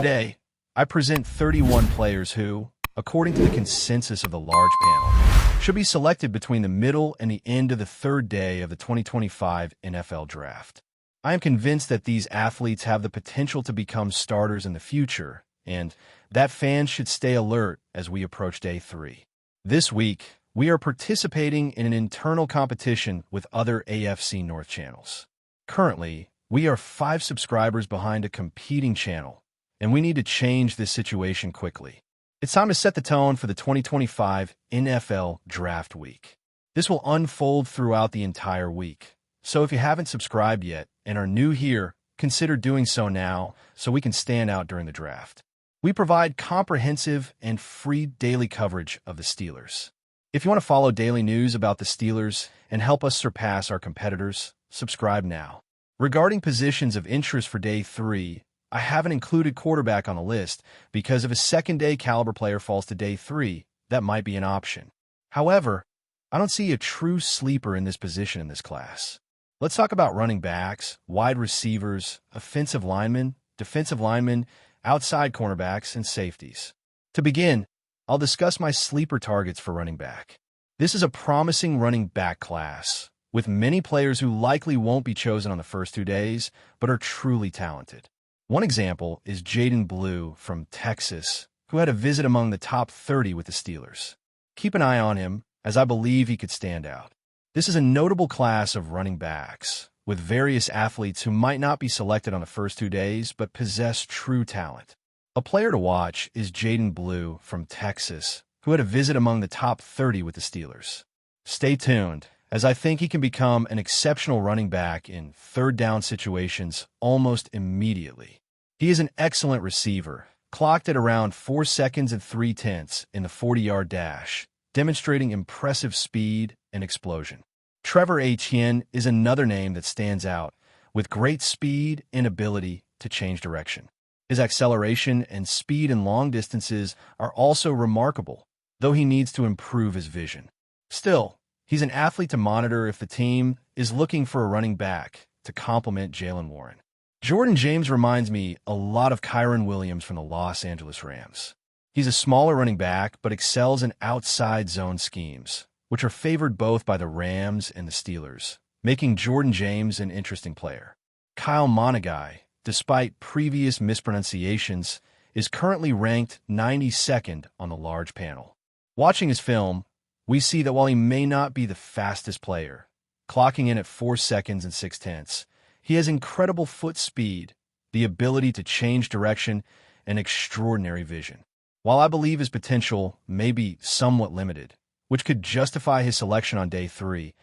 Today, I present 31 players who, according to the consensus of the large panel, should be selected between the middle and the end of the third day of the 2025 NFL Draft. I am convinced that these athletes have the potential to become starters in the future, and that fans should stay alert as we approach Day 3. This week, we are participating in an internal competition with other AFC North channels. Currently, we are 5 subscribers behind a competing channel, and we need to change this situation quickly. It's time to set the tone for the 2025 NFL Draft Week. This will unfold throughout the entire week, so if you haven't subscribed yet and are new here, consider doing so now so we can stand out during the draft. We provide comprehensive and free daily coverage of the Steelers. If you want to follow daily news about the Steelers and help us surpass our competitors, subscribe now. Regarding positions of interest for Day 3, I haven't included quarterback on the list because if a second-day caliber player falls to Day 3, that might be an option. However, I don't see a true sleeper in this position in this class. Let's talk about running backs, wide receivers, offensive linemen, defensive linemen, outside cornerbacks, and safeties. To begin, I'll discuss my sleeper targets for running back. This is a promising running back class, with many players who likely won't be chosen on the first 2 days, but are truly talented. One example is Jaden Blue from Texas, who had a visit among the top 30 with the Steelers. Keep an eye on him, as I believe he could stand out. This is a notable class of running backs, with various athletes who might not be selected on the first 2 days but possess true talent. A player to watch is Jaden Blue from Texas, who had a visit among the top 30 with the Steelers. Stay tuned, as I think he can become an exceptional running back in third-down situations almost immediately. He is an excellent receiver, clocked at around 4 seconds and 3/10 in the 40-yard dash, demonstrating impressive speed and explosion. Trevor Etienne is another name that stands out, with great speed and ability to change direction. His acceleration and speed in long distances are also remarkable, though he needs to improve his vision. Still, he's an athlete to monitor if the team is looking for a running back to complement Jaylen Warren. Jordan James reminds me a lot of Kyren Williams from the Los Angeles Rams. He's a smaller running back but excels in outside zone schemes, which are favored both by the Rams and the Steelers, making Jordan James an interesting player. Kyle Monagai, despite previous mispronunciations, is currently ranked 92nd on the large panel. Watching his film, we see that while he may not be the fastest player, clocking in at 4 seconds and 6/10, he has incredible foot speed, the ability to change direction, and extraordinary vision. While I believe his potential may be somewhat limited, which could justify his selection on Day 3,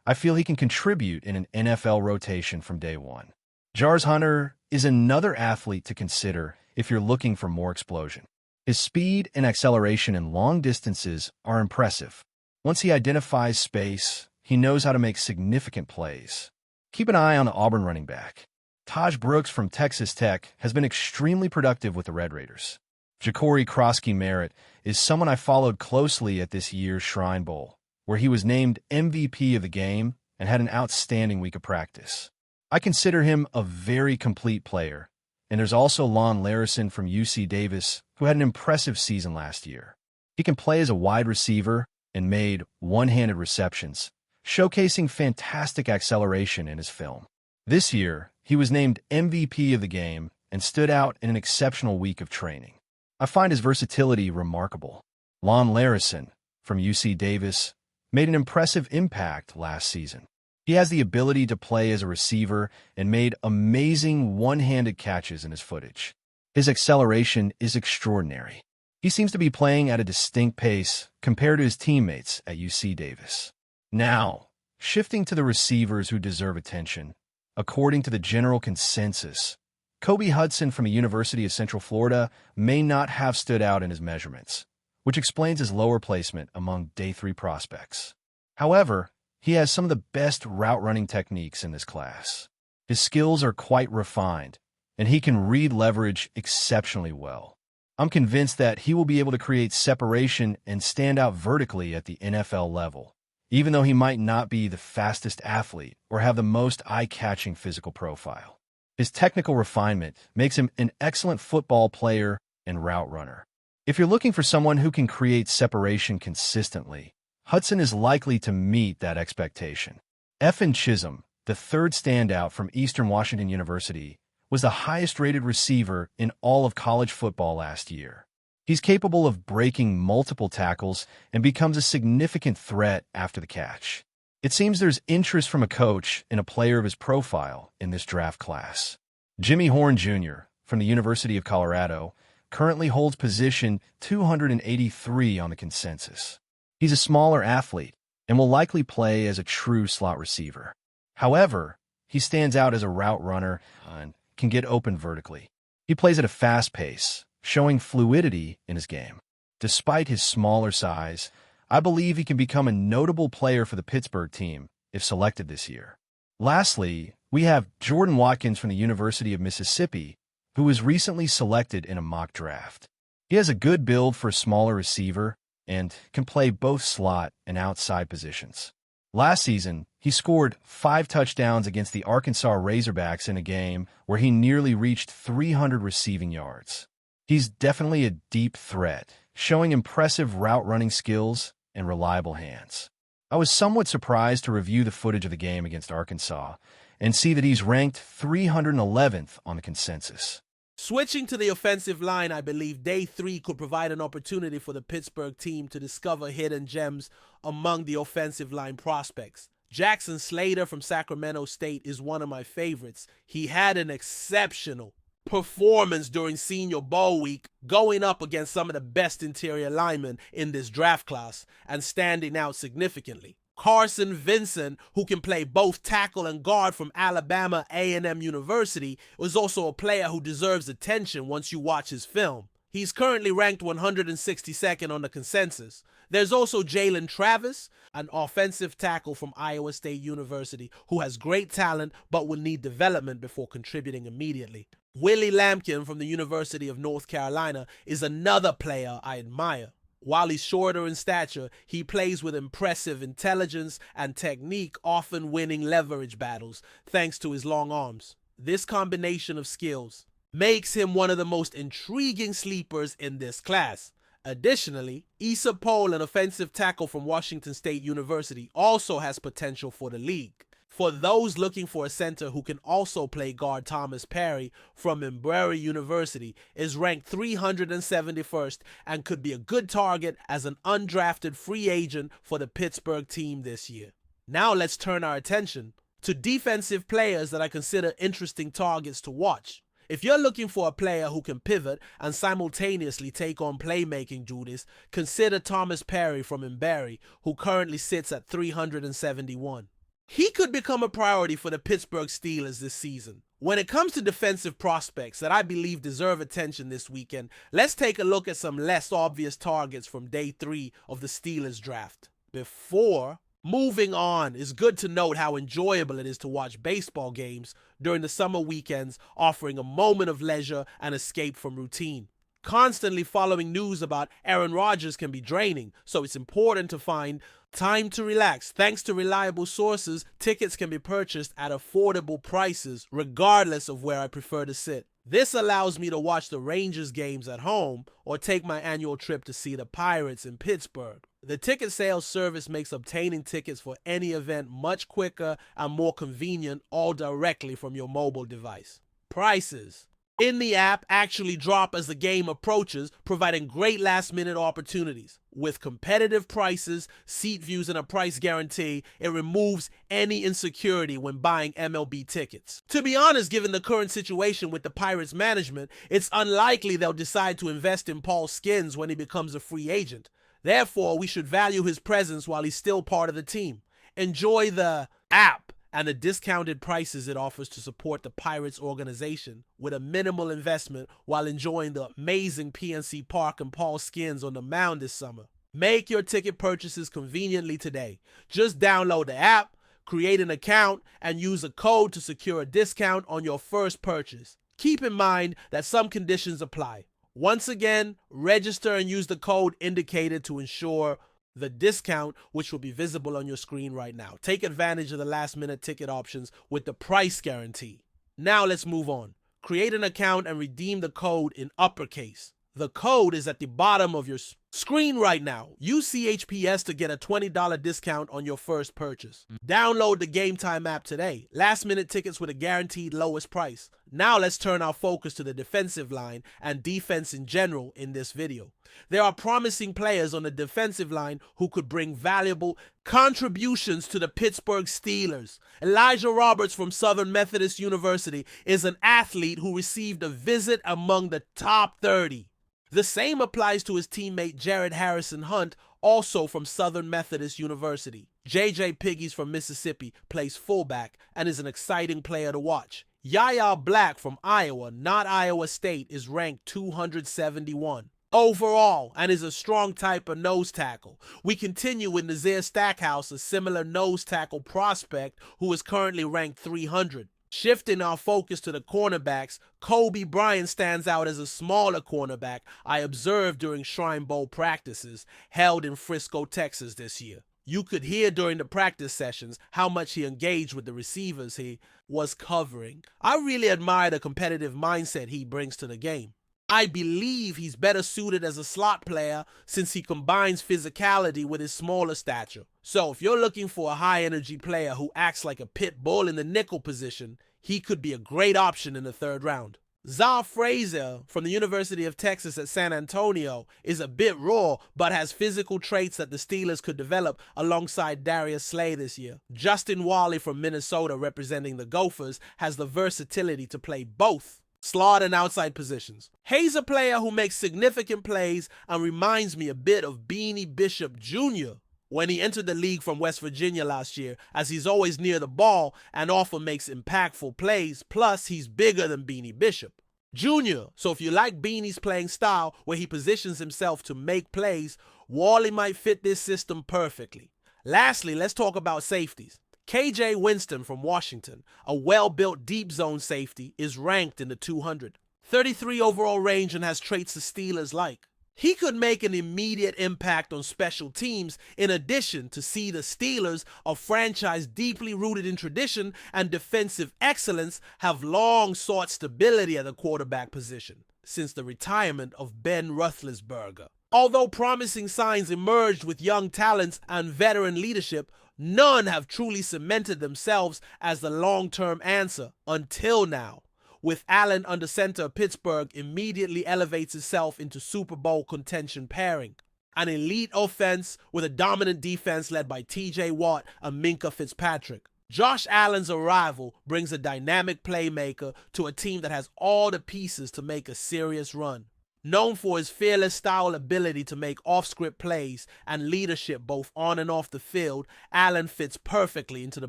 I feel he can contribute in an NFL rotation from Day 1. Jars Hunter is another athlete to consider if you're looking for more explosion. His speed and acceleration in long distances are impressive. Once he identifies space, he knows how to make significant plays. Keep an eye on the Auburn running back. Taj Brooks from Texas Tech has been extremely productive with the Red Raiders. Ja'Cory Krosky-Merritt is someone I followed closely at this year's Shrine Bowl, where he was named MVP of the game and had an outstanding week of practice. I consider him a very complete player, and there's also Lon Larison from UC Davis, who had an impressive season last year. He can play as a wide receiver and made one-handed receptions, showcasing fantastic acceleration in his film. This year, he was named MVP of the game and stood out in an exceptional week of training. I find his versatility remarkable. Lon Larison, from UC Davis, made an impressive impact last season. He has the ability to play as a receiver and made amazing one-handed catches in his footage. His acceleration is extraordinary. He seems to be playing at a distinct pace compared to his teammates at UC Davis. Now, shifting to the receivers who deserve attention, according to the general consensus, Kobe Hudson from the University of Central Florida may not have stood out in his measurements, which explains his lower placement among Day 3 prospects. However, he has some of the best route-running techniques in this class. His skills are quite refined, and he can read leverage exceptionally well. I'm convinced that he will be able to create separation and stand out vertically at the NFL level, even though he might not be the fastest athlete or have the most eye-catching physical profile. His technical refinement makes him an excellent football player and route runner. If you're looking for someone who can create separation consistently, Hudson is likely to meet that expectation. Ethan Chisholm, the third standout from Eastern Washington University, was the highest-rated receiver in all of college football last year. He's capable of breaking multiple tackles and becomes a significant threat after the catch. It seems there's interest from a coach in a player of his profile in this draft class. Jimmy Horn Jr. from the University of Colorado currently holds position 283 on the consensus. He's a smaller athlete and will likely play as a true slot receiver. However, he stands out as a route runner and can get open vertically. He plays at a fast pace, showing fluidity in his game. Despite his smaller size, I believe he can become a notable player for the Pittsburgh team if selected this year. Lastly, we have Jordan Watkins from the University of Mississippi, who was recently selected in a mock draft. He has a good build for a smaller receiver and can play both slot and outside positions. Last season, he scored 5 touchdowns against the Arkansas Razorbacks in a game where he nearly reached 300 receiving yards. He's definitely a deep threat, showing impressive route-running skills and reliable hands. I was somewhat surprised to review the footage of the game against Arkansas and see that he's ranked 311th on the consensus. Switching to the offensive line, I believe Day 3 could provide an opportunity for the Pittsburgh team to discover hidden gems among the offensive line prospects. Jackson Slater from Sacramento State is one of my favorites. He had an exceptional performance during Senior Bowl week, going up against some of the best interior linemen in this draft class and standing out significantly. Carson Vincent, who can play both tackle and guard from Alabama A&M University, was also a player who deserves attention once you watch his film. He's currently ranked 162nd on the consensus. There's also Jalen Travis, an offensive tackle from Iowa State University, who has great talent but will need development before contributing immediately. Willie Lampkin from the University of North Carolina is another player I admire. While he's shorter in stature, he plays with impressive intelligence and technique, often winning leverage battles thanks to his long arms. This combination of skills makes him one of the most intriguing sleepers in this class. Additionally, Issa Pohl, an offensive tackle from Washington State University, also has potential for the league. For those looking for a center who can also play guard, Thomas Perry from Embry University is ranked 371st and could be a good target as an undrafted free agent for the Pittsburgh team this year. Now let's turn our attention to defensive players that I consider interesting targets to watch. If you're looking for a player who can pivot and simultaneously take on playmaking duties, consider Thomas Perry from Embry, who currently sits at 371. He could become a priority for the Pittsburgh Steelers this season. When it comes to defensive prospects that I believe deserve attention this weekend, let's take a look at some less obvious targets from Day 3 of the Steelers draft. Before moving on, it's good to note how enjoyable it is to watch baseball games during the summer weekends, offering a moment of leisure and escape from routine. Constantly following news about Aaron Rodgers can be draining, so it's important to find time to relax. Thanks to reliable sources, tickets can be purchased at affordable prices, regardless of where I prefer to sit. This allows me to watch the Rangers games at home or take my annual trip to see the Pirates in Pittsburgh. The ticket sales service makes obtaining tickets for any event much quicker and more convenient, all directly from your mobile device. Prices in the app actually drop as the game approaches, providing great last-minute opportunities. With competitive prices, seat views, and a price guarantee, it removes any insecurity when buying MLB tickets. To be honest, given the current situation with the Pirates management, it's unlikely they'll decide to invest in Paul Skeens when he becomes a free agent. Therefore, we should value his presence while he's still part of the team. Enjoy the app and the discounted prices it offers to support the Pirates organization with a minimal investment while enjoying the amazing PNC Park and Paul Skeens on the mound this summer. Make your ticket purchases conveniently today. Just download the app, create an account, and use a code to secure a discount on your first purchase. Keep in mind that some conditions apply. Once again, register and use the code indicated to ensure the discount, which will be visible on your screen right now. Take advantage of the last-minute ticket options with the price guarantee. Now let's move on. Create an account and redeem the code in uppercase. The code is at the bottom of your screen right now. Use CHPS to get a $20 discount on your first purchase. Download the Game Time app today. Last minute tickets with a guaranteed lowest price. Now let's turn our focus to the defensive line and defense in general in this video. There are promising players on the defensive line who could bring valuable contributions to the Pittsburgh Steelers. Elijah Roberts from Southern Methodist University is an athlete who received a visit among the top 30. The same applies to his teammate Jared Harrison Hunt, also from Southern Methodist University. J.J. Piggies from Mississippi plays fullback and is an exciting player to watch. Yaya Black from Iowa, not Iowa State, is ranked 271 overall and is a strong type of nose tackle. We continue with Nazir Stackhouse, a similar nose tackle prospect who is currently ranked 300. Shifting our focus to the cornerbacks, Kobe Bryant stands out as a smaller cornerback I observed during Shrine Bowl practices held in Frisco, Texas this year. You could hear during the practice sessions how much he engaged with the receivers he was covering. I really admire the competitive mindset he brings to the game. I believe he's better suited as a slot player since he combines physicality with his smaller stature. So if you're looking for a high-energy player who acts like a pit bull in the nickel position, he could be a great option in the third round. Zah Frazier from the University of Texas at San Antonio is a bit raw, but has physical traits that the Steelers could develop alongside Darius Slay this year. Justin Wally from Minnesota, representing the Gophers, has the versatility to play both slot and outside positions. Hayes a player who makes significant plays and reminds me a bit of Beanie Bishop Jr. when he entered the league from West Virginia last year, as he's always near the ball and often makes impactful plays, plus he's bigger than Beanie Bishop Jr. So if you like Beanie's playing style where he positions himself to make plays, Wally might fit this system perfectly. Lastly, let's talk about safeties. KJ Winston from Washington, a well-built deep zone safety, is ranked in the 200. 33 overall range and has traits the Steelers like. He could make an immediate impact on special teams in addition to see the Steelers, a franchise deeply rooted in tradition and defensive excellence, have long sought stability at the quarterback position since the retirement of Ben Roethlisberger. Although promising signs emerged with young talents and veteran leadership, none have truly cemented themselves as the long-term answer until now. With Allen under center, Pittsburgh immediately elevates itself into Super Bowl contention pairing. An elite offense with a dominant defense led by TJ Watt and Minkah Fitzpatrick. Josh Allen's arrival brings a dynamic playmaker to a team that has all the pieces to make a serious run. Known for his fearless style ability to make off-script plays and leadership both on and off the field, Allen fits perfectly into the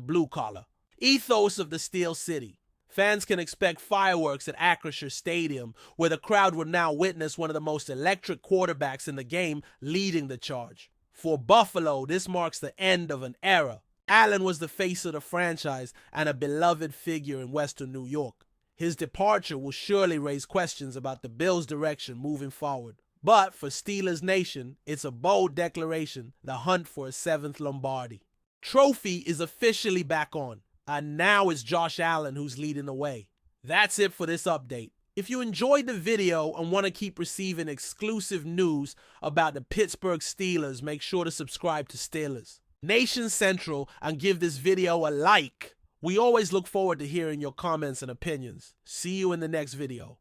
blue-collar ethos of the Steel City. Fans can expect fireworks at Acrisure Stadium, where the crowd will now witness one of the most electric quarterbacks in the game leading the charge. For Buffalo, this marks the end of an era. Allen was the face of the franchise and a beloved figure in Western New York. His departure will surely raise questions about the Bills' direction moving forward. But for Steelers Nation, it's a bold declaration, the hunt for a 7th Lombardi. Trophy is officially back on, and now it's Josh Allen who's leading the way. That's it for this update. If you enjoyed the video and want to keep receiving exclusive news about the Pittsburgh Steelers, make sure to subscribe to Steelers Nation Central and give this video a like. We always look forward to hearing your comments and opinions. See you in the next video.